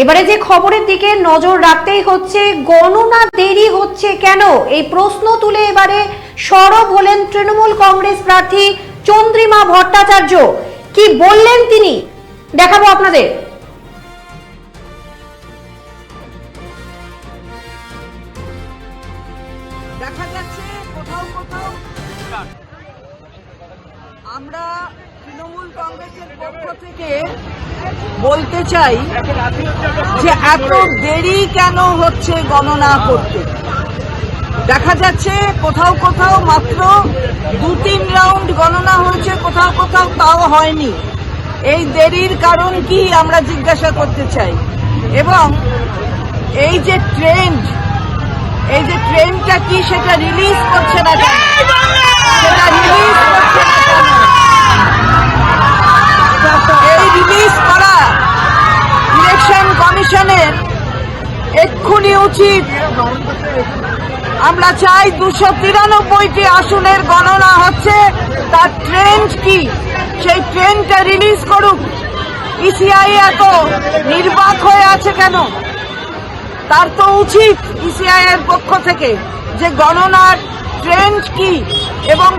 এবারে যে খবরের দিকে নজর রাখতেই হচ্ছে, গণনা দেরি হচ্ছে কেন, এই প্রশ্ন তুলে এবারে সরব হলেন তৃণমূল কংগ্রেস প্রার্থী চন্দ্রিমা ভট্টাচার্য। কি বললেন তিনি দেখাবো আপনাদের। দেখা যাচ্ছে কোথাও কোথাও আমরা তৃণমূল কংগ্রেসের পক্ষ থেকে বলতে চাই যে এত দেরি কেন হচ্ছে গণনা করতে। দেখা যাচ্ছে কোথাও কোথাও মাত্র 2-3 রাউন্ড গণনা হয়েছে, কোথাও কোথাও তাও হয়নি। এই দেরির কারণ কি আমরা জিজ্ঞাসা করতে চাই। এবং এই যে ট্রেনটা কি সেটা রিলিজ করছে না কেন, এই রিলিজ করা ইলেকশন কমিশনের এক্ষুনি উচিত। আমরা চাই 293টি আসনের গণনা হচ্ছে, তার ট্রেন্ড কি সেই ট্রেনটা রিলিজ করুক। ইসিআই এত নির্বাক হয়ে আছে কেন? তার তো উচিত ইসিআই এর পক্ষ থেকে যে গণনার ট্রেন্ড কি এবং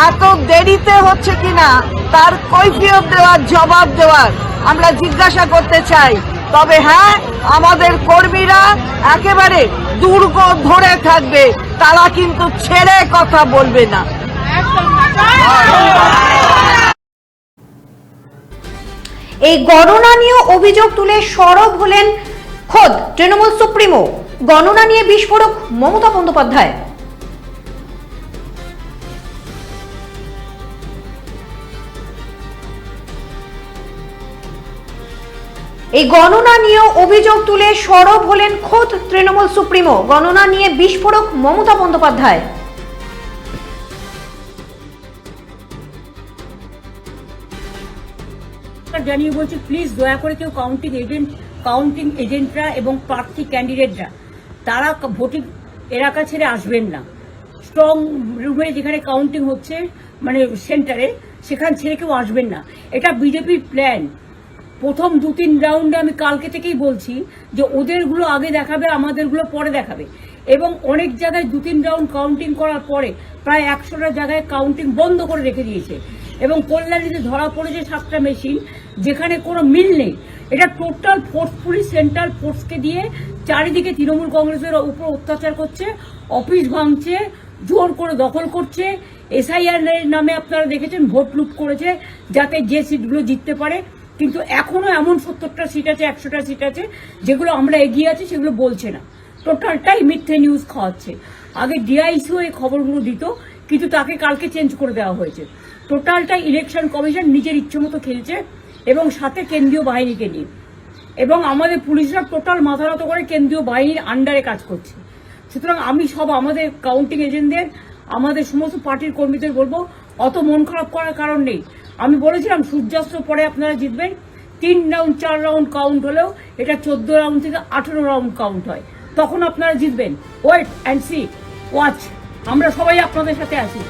এত দেরিতে হচ্ছে কিনা তার কৈফিয়ত দেওয়ার, জবাব দেওয়ার আমরা জিজ্ঞাসা করতে চাই। তবে হ্যাঁ, আমাদের কর্মীরা একেবারে দুর্গ ধরে থাকবে, তারা কিন্তু ছেড়ে কথা বলবে না। এই গণনা নিয়ে অভিযোগ তুলে সরব হলেন খোদ তৃণমূল সুপ্রিমো। গণনা নিয়ে বিস্ফোরক মমতা বন্দ্যোপাধ্যায়। এই গণনা নিয়ে অভিযোগ তুলে সরব হলেন খোদ তৃণমূল সুপ্রিমো। গণনা নিয়ে বিস্ফোরক মমতা বন্দ্যোপাধ্যায়। জানিয়ে বলছি, প্লিজ দয়া করে কেউ কাউন্টিং এজেন্টরা এবং প্রার্থী ক্যান্ডিডেটরা তারা ভোটিং এলাকা ছেড়ে আসবেন না। স্ট্রং রুমে যেখানে কাউন্টিং হচ্ছে, মানে সেন্টারে, সেখান ছেড়ে কেউ আসবেন না। এটা বিজেপির প্ল্যান। প্রথম 2-3 রাউন্ডে আমি কালকে থেকেই বলছি যে ওদেরগুলো আগে দেখাবে, আমাদেরগুলো পরে দেখাবে। এবং অনেক জায়গায় 2-3 রাউন্ড কাউন্টিং করার পরে প্রায় 100টা জায়গায় কাউন্টিং বন্ধ করে রেখে দিয়েছে। এবং কল্যাণীতে ধরা পড়েছে 7টা মেশিন, যেখানে কোনো মিল নেই। এটা টোটাল ফোর্সফুলি সেন্ট্রাল ফোর্সকে দিয়ে চারিদিকে তৃণমূল কংগ্রেসের উপর অত্যাচার করছে, অফিস ভাঙছে, জোর করে দখল করছে। এসআইআর এর নামে আপনারা দেখেছেন ভোট লুট করেছে যাতে যে সিটগুলো জিততে পারে। কিন্তু এখনো এমন 70টা সিট আছে, 100টা সিট আছে যেগুলো আমরা এগিয়ে আছি, সেগুলো বলছে না। টোটালটাই মিথ্যে নিউজ খাওয়াচ্ছে। আগে ডিআইসিও এই খবরগুলো দিত, কিন্তু তাকে কালকে চেঞ্জ করে দেওয়া হয়েছে। টোটালটাই ইলেকশন কমিশন নিজের ইচ্ছে মতো খেলছে এবং সাথে কেন্দ্রীয় বাহিনীকে নিয়ে। এবং আমাদের পুলিশরা টোটাল মাথা নত করে কেন্দ্রীয় বাহিনীর আন্ডারে কাজ করছে। সুতরাং আমি সব আমাদের কাউন্টিং এজেন্টদের, আমাদের সমস্ত পার্টির কর্মীদের বলবো, অত মন খারাপ করার কারণ নেই। আমি বলেছিলাম সূর্যাস্ত পরে আপনারা জিতবেন। 3 রাউন্ড 4 রাউন্ড কাউন্ট হলেও এটা 14 রাউন্ড থেকে 18 রাউন্ড কাউন্ট হয়, তখন আপনারা জিতবেন। Wait and see, watch. আমরা সবাই আপনাদের সাথে আছি,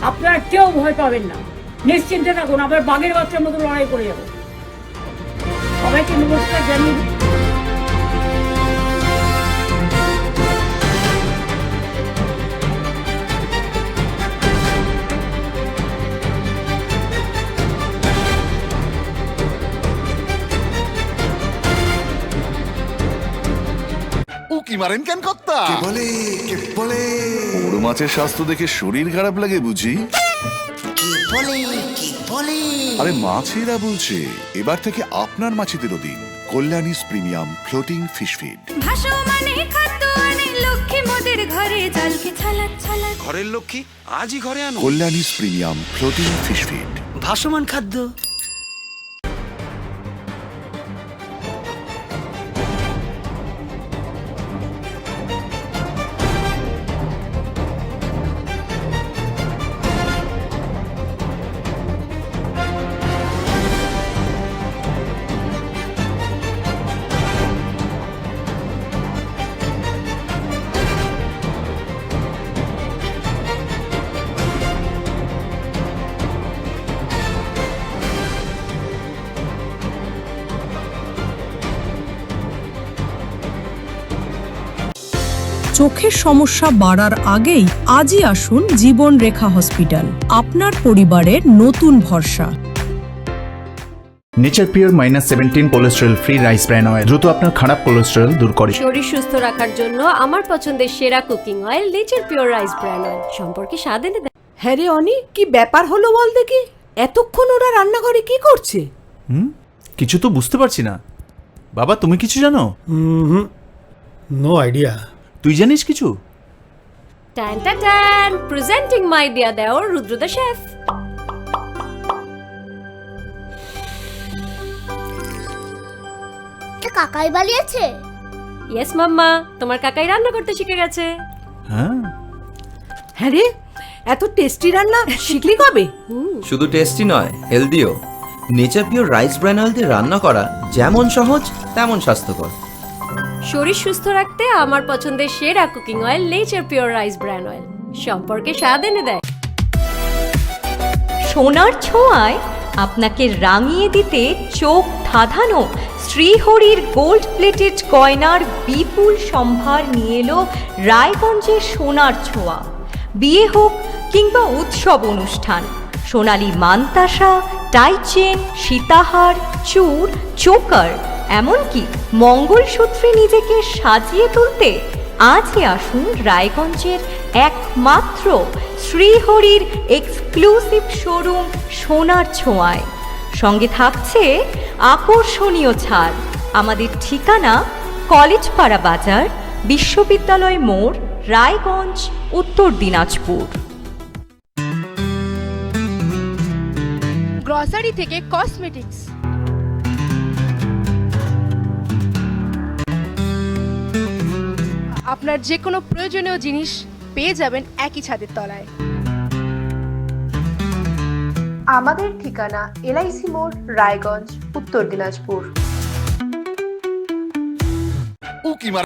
আপনারা কেউ ভয় পাবেন না, নিশ্চিন্তে থাকুন। আবার বাঘের বাচ্চার মতো লড়াই করে যাবো। সবাইকে নমস্কার জানিয়ে উকি মারেন কেন কর্তা? বলে বড় মাছের স্বাস্থ্য দেখে শরীর খারাপ লাগে বুঝি? আরে মাছেরা বলছে, এবার থেকে আপনার মাছেদেরও দিন কল্যাণীস প্রিমিয়াম ফ্লোটিং ফিশ ফিড। ঘরের লক্ষ্মী আজই ঘরে আনো কল্যাণীস প্রিমিয়াম ফ্লোটিং ফিশ ফিড, ভাসমান খাদ্য। চোখের সমস্যা বাড়ার আগেই আজই আসুন জীবন রেখা হসপিটাল, আপনার পরিবারের নতুন ভরসা। Nature pure -17 cholesterol free rice bran oil দ্রুত আপনার খারাপ কোলেস্টেরল দূর করে। শরীর সুস্থ রাখার জন্য আমার পছন্দের সেরা cooking oil nature pure rice bran oil সম্পর্কে স্বাদ এনে দেয়। হ্যাঁ রে অনি, কি ব্যাপার হলো বল দেখি? এতক্ষণ ওরা রান্নাঘরে কি করছে? কিছু তো বুঝতে পারছি না। বাবা, তুমি কিছু জানো? No idea. তুই জানিস কিছু? ট্যান ট্যান ট্যান, প্রেজেন্টিং মাই ডিয়ার দেওর রুদ্রদা শেফ। কাকাই বালিয়েছে? ইয়েস মাম্মা, তোমার কাকাই রান্না করতে শিখে গেছে। হ্যাঁ। হ্যাঁ রে, এত টেস্টি রান্না শিখলি কবে? শুধু টেস্টি নয়, হেলদিও। Nature pure rice bran oil দিয়ে রান্না করা যেমন সহজ তেমন স্বাস্থ্যকর। শরীর সুস্থ রাখতে আমার পছন্দের সেরা cooking oil nature pure rice bran oil সম্পর্কে স্বাদ এনে দেয়। সোনার ছোঁয়ায় আপনাকে রাঙিয়ে দিতে চোখ ধাঁধানো শ্রীহরির গোল্ড প্লেটেড গয়নার বিপুল সম্ভার নিয়ে এলো রায়গঞ্জের সোনার ছোঁয়া। বিয়ে হোক কিংবা উৎসব অনুষ্ঠান, সোনালী মানতাসা, টাইচেন, সীতাহার, চূড়, চোকার, এমনকি মঙ্গলসূত্রে নিজেকে সাজিয়ে তুলতে আজই আসুন রায়গঞ্জের একমাত্র শ্রীহরির এক্সক্লুসিভ শোরুম সোনার ছোঁয়ায়। সঙ্গে থাকছে আকর্ষণীয় ছাড়। আমাদের ঠিকানা কলেজপাড়া বাজার, বিশ্ববিদ্যালয় মোড়, রায়গঞ্জ, উত্তর দিনাজপুর। গ্রসারি থেকে কসমেটিক্স, আপনার যে কোনো প্রয়োজনীয় জিনিস পেয়ে যাবেন একই ছাদের তলায়। আমাদের ঠিকানা LIC মোড়, রায়গঞ্জ, উত্তর দিনাজপুর। উকি মারেন